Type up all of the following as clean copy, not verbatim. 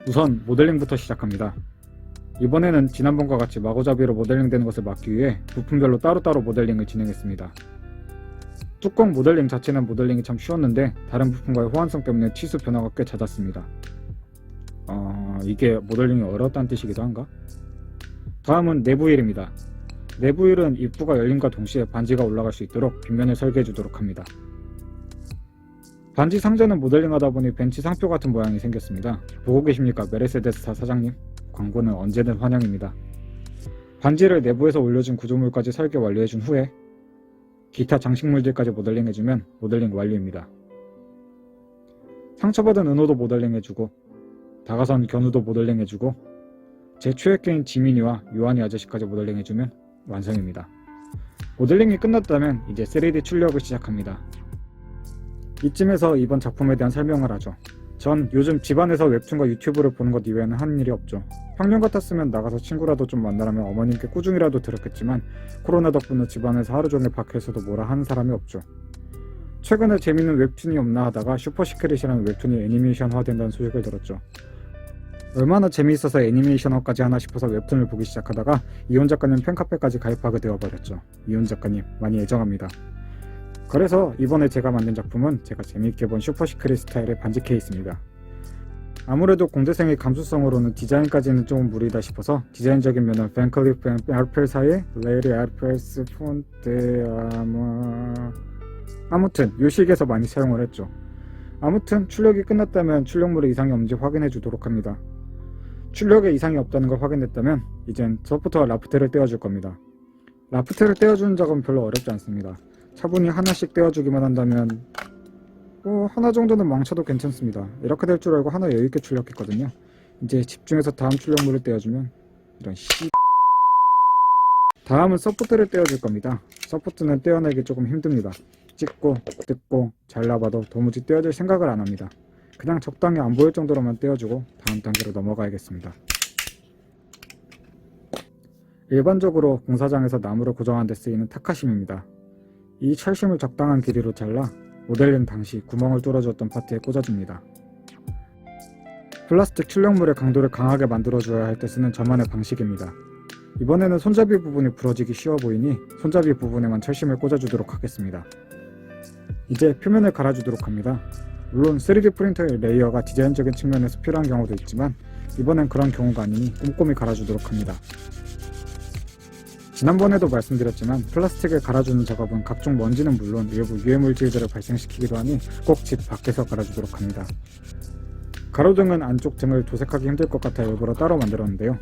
우선 모델링부터 시작합니다. 이번에는 지난번과 같이 마구잡이로 모델링되는 것을 막기 위해 부품별로 따로따로 모델링을 진행했습니다. 뚜껑 모델링 자체는 모델링이 참 쉬웠는데 다른 부품과의 호환성 때문에 치수 변화가 꽤 잦았습니다. 이게 모델링이 어려웠다는 뜻이기도 한가? 다음은 내부 휠입니다. 내부 휠은 입구가 열림과 동시에 반지가 올라갈 수 있도록 빗면을 설계해 주도록 합니다. 반지 상자는 모델링하다 보니 벤치 상표 같은 모양이 생겼습니다. 보고 계십니까? 메르세데스사 사장님? 광고는 언제든 환영입니다. 반지를 내부에서 올려준 구조물까지 설계 완료해준 후에 기타 장식물들까지 모델링해주면 모델링 완료입니다. 상처받은 은호도 모델링해주고 다가선 견우도 모델링해주고 제 최애캐인 지민이와 요한이 아저씨까지 모델링해주면 완성입니다. 모델링이 끝났다면 이제 3D 출력을 시작합니다. 이쯤에서 이번 작품에 대한 설명을 하죠. 전 요즘 집안에서 웹툰과 유튜브를 보는 것 이외에는 하는 일이 없죠. 평년 같았으면 나가서 친구라도 좀 만나라며 어머님께 꾸중이라도 들었겠지만 코로나 덕분에 집안에서 하루 종일 밖에서도 뭐라 하는 사람이 없죠. 최근에 재밌는 웹툰이 없나 하다가 슈퍼시크릿이라는 웹툰이 애니메이션화 된다는 소식을 들었죠. 얼마나 재미있어서 애니메이션화까지 하나 싶어서 웹툰을 보기 시작하다가 이혼 작가님 팬카페까지 가입하게 되어버렸죠. 이혼 작가님 많이 애정합니다. 그래서 이번에 제가 만든 작품은 제가 재미있게 본 슈퍼시크릿 스타일의 반지 케이스입니다. 아무래도 공대생의 감수성으로는 디자인까지는 조금 무리다 싶어서 디자인적인 면은 팬클리프 앤 아르펠 사이에 레이리 아르펠스 폰트 아무튼 요식에서 많이 사용을 했죠. 아무튼 출력이 끝났다면 출력물에 이상이 없는지 확인해 주도록 합니다. 출력에 이상이 없다는 걸 확인했다면 이젠 서포터와 라프트를 떼어줄 겁니다. 라프트를 떼어주는 작업은 별로 어렵지 않습니다. 차분히 하나씩 떼어주기만 한다면 하나 정도는 망쳐도 괜찮습니다. 이렇게 될 줄 알고 하나 여유있게 출력했거든요. 이제 집중해서 다음 출력물을 떼어주면 이런 다음은 서포트를 떼어줄 겁니다. 서포트는 떼어내기 조금 힘듭니다. 찍고 뜯고 잘라봐도 도무지 떼어줄 생각을 안합니다. 그냥 적당히 안 보일 정도로만 떼어주고 다음 단계로 넘어가야겠습니다. 일반적으로 공사장에서 나무를 고정하는 데 쓰이는 타카심입니다. 이 철심을 적당한 길이로 잘라 모델링 당시 구멍을 뚫어주었던 파트에 꽂아줍니다. 플라스틱 출력물의 강도를 강하게 만들어줘야 할 때 쓰는 저만의 방식입니다. 이번에는 손잡이 부분이 부러지기 쉬워 보이니 손잡이 부분에만 철심을 꽂아주도록 하겠습니다. 이제 표면을 갈아주도록 합니다. 물론 3D 프린터의 레이어가 디자인적인 측면에서 필요한 경우도 있지만 이번엔 그런 경우가 아니니 꼼꼼히 갈아주도록 합니다. 지난번에도 말씀드렸지만 플라스틱을 갈아주는 작업은 각종 먼지는 물론 일부 유해물질들을 발생시키기도 하니 꼭 집 밖에서 갈아주도록 합니다. 가로등은 안쪽 등을 도색하기 힘들 것 같아 일부러 따로 만들었는데요.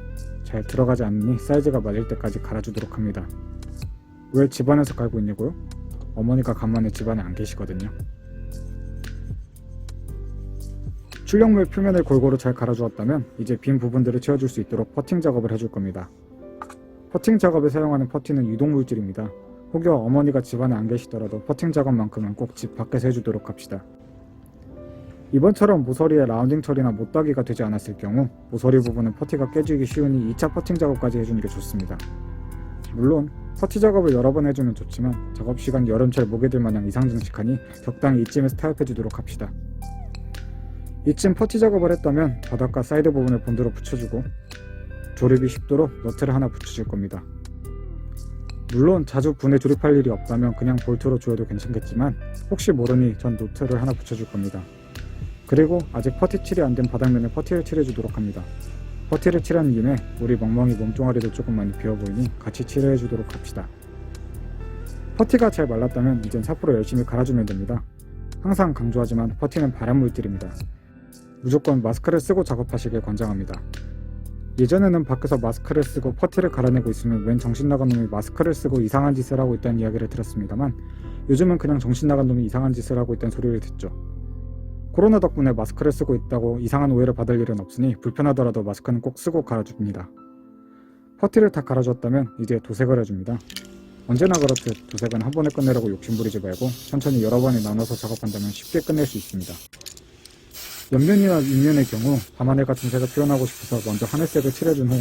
잘 들어가지 않으니 사이즈가 맞을 때까지 갈아주도록 합니다. 왜 집안에서 갈고 있냐고요? 어머니가 간만에 집안에 안 계시거든요. 출력물 표면을 골고루 잘 갈아주었다면 이제 빈 부분들을 채워줄 수 있도록 퍼팅 작업을 해줄 겁니다. 퍼팅 작업에 사용하는 퍼팅은 유독물질입니다. 혹여 어머니가 집안에 안 계시더라도 퍼팅 작업만큼은 꼭 집 밖에서 해주도록 합시다. 이번처럼 모서리에 라운딩 처리나 못따기가 되지 않았을 경우 모서리 부분은 퍼티가 깨지기 쉬우니 2차 퍼팅 작업까지 해주는 게 좋습니다. 물론 퍼티 작업을 여러 번 해주면 좋지만 작업시간 여름철 모기들 마냥 이상증식하니 적당히 이쯤에서 타협해주도록 합시다. 이쯤 퍼티 작업을 했다면 바닥과 사이드 부분을 본드로 붙여주고 조립이 쉽도록 너트를 하나 붙여줄 겁니다. 물론 자주 분해 조립할 일이 없다면 그냥 볼트로 조여도 괜찮겠지만 혹시 모르니 전 너트를 하나 붙여줄 겁니다. 그리고 아직 퍼티 칠이 안 된 바닥면에 퍼티를 칠해주도록 합니다. 퍼티를 칠하는 김에 우리 멍멍이 몸뚱아리도 조금 많이 비어 보이니 같이 칠해주도록 합시다. 퍼티가 잘 말랐다면 이젠 사포로 열심히 갈아주면 됩니다. 항상 강조하지만 퍼티는 발암물질입니다. 무조건 마스크를 쓰고 작업하시길 권장합니다. 예전에는 밖에서 마스크를 쓰고 퍼티를 갈아내고 있으면 웬 정신나간 놈이 마스크를 쓰고 이상한 짓을 하고 있다는 이야기를 들었습니다만 요즘은 그냥 정신나간 놈이 이상한 짓을 하고 있다는 소리를 듣죠. 코로나 덕분에 마스크를 쓰고 있다고 이상한 오해를 받을 일은 없으니 불편하더라도 마스크는 꼭 쓰고 갈아줍니다. 퍼티를 다 갈아줬다면 이제 도색을 해줍니다. 언제나 그렇듯 도색은 한 번에 끝내려고 욕심부리지 말고 천천히 여러 번에 나눠서 작업한다면 쉽게 끝낼 수 있습니다. 옆면이나 윗면의 경우 밤하늘 같은 색을 표현하고 싶어서 먼저 하늘색을 칠해준 후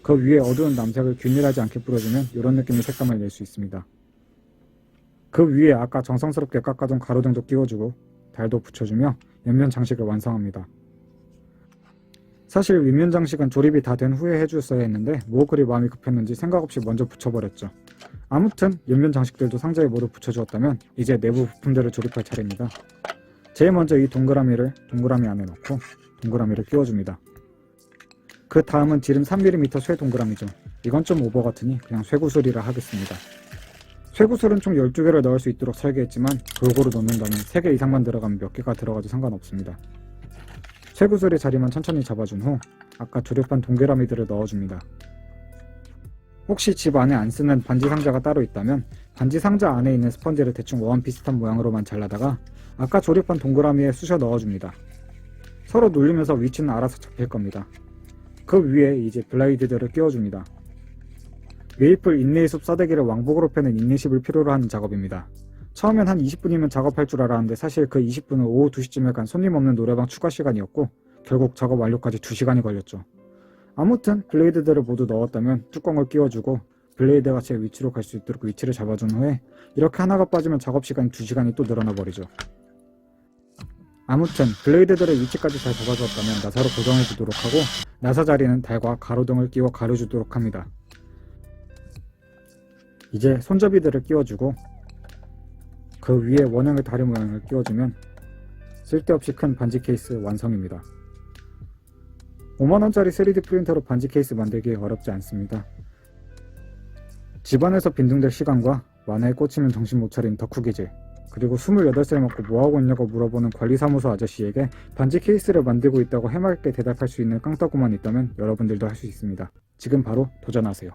그 위에 어두운 남색을 균일하지 않게 뿌려주면 이런 느낌의 색감을 낼 수 있습니다. 그 위에 아까 정성스럽게 깎아둔 가로등도 끼워주고 달도 붙여주며 옆면 장식을 완성합니다. 사실 윗면 장식은 조립이 다 된 후에 해줬어야 했는데 뭐 그리 마음이 급했는지 생각 없이 먼저 붙여버렸죠. 아무튼 옆면 장식들도 상자에 모두 붙여주었다면 이제 내부 부품들을 조립할 차례입니다. 제일 먼저 이 동그라미 안에 넣고 동그라미를 끼워줍니다. 그 다음은 지름 3mm 쇠 동그라미죠. 이건 좀 오버 같으니 그냥 쇠구슬이라 하겠습니다. 쇠구슬은 총 12개를 넣을 수 있도록 설계했지만 골고루 넣는다면 3개 이상만 들어가면 몇 개가 들어가도 상관없습니다. 쇠구슬의 자리만 천천히 잡아준 후 아까 조립한 동그라미들을 넣어줍니다. 혹시 집 안에 안 쓰는 반지 상자가 따로 있다면 반지 상자 안에 있는 스펀지를 대충 원 비슷한 모양으로만 잘라다가 아까 조립한 동그라미에 쑤셔 넣어줍니다. 서로 눌리면서 위치는 알아서 잡힐 겁니다. 그 위에 이제 블레이드들을 끼워줍니다. 메이플 인내의숲 싸대기를 왕복으로 펴는 인내십을 필요로 하는 작업입니다. 처음엔 한 20분이면 작업할 줄 알았는데 사실 그 20분은 오후 2시쯤에 간 손님 없는 노래방 추가 시간이었고 결국 작업 완료까지 2시간이 걸렸죠. 아무튼 블레이드들을 모두 넣었다면 뚜껑을 끼워주고 블레이드가 제 위치로 갈 수 있도록 위치를 잡아준 후에 이렇게 하나가 빠지면 작업 시간이 2시간이 또 늘어나 버리죠. 아무튼 블레이드들의 위치까지 잘 잡아주었다면 나사로 고정해 주도록 하고 나사 자리는 달과 가로등을 끼워 가려주도록 합니다. 이제 손잡이들을 끼워주고 그 위에 원형의 다리 모양을 끼워주면 쓸데없이 큰 반지 케이스 완성입니다. 5만원짜리 3D 프린터로 반지 케이스 만들기 어렵지 않습니다. 집안에서 빈둥댈 시간과 만화에 꽂히면 정신 못 차린 덕후기질, 그리고 28살 먹고 뭐하고 있냐고 물어보는 관리사무소 아저씨에게 반지 케이스를 만들고 있다고 해맑게 대답할 수 있는 깡따구만 있다면 여러분들도 할 수 있습니다. 지금 바로 도전하세요.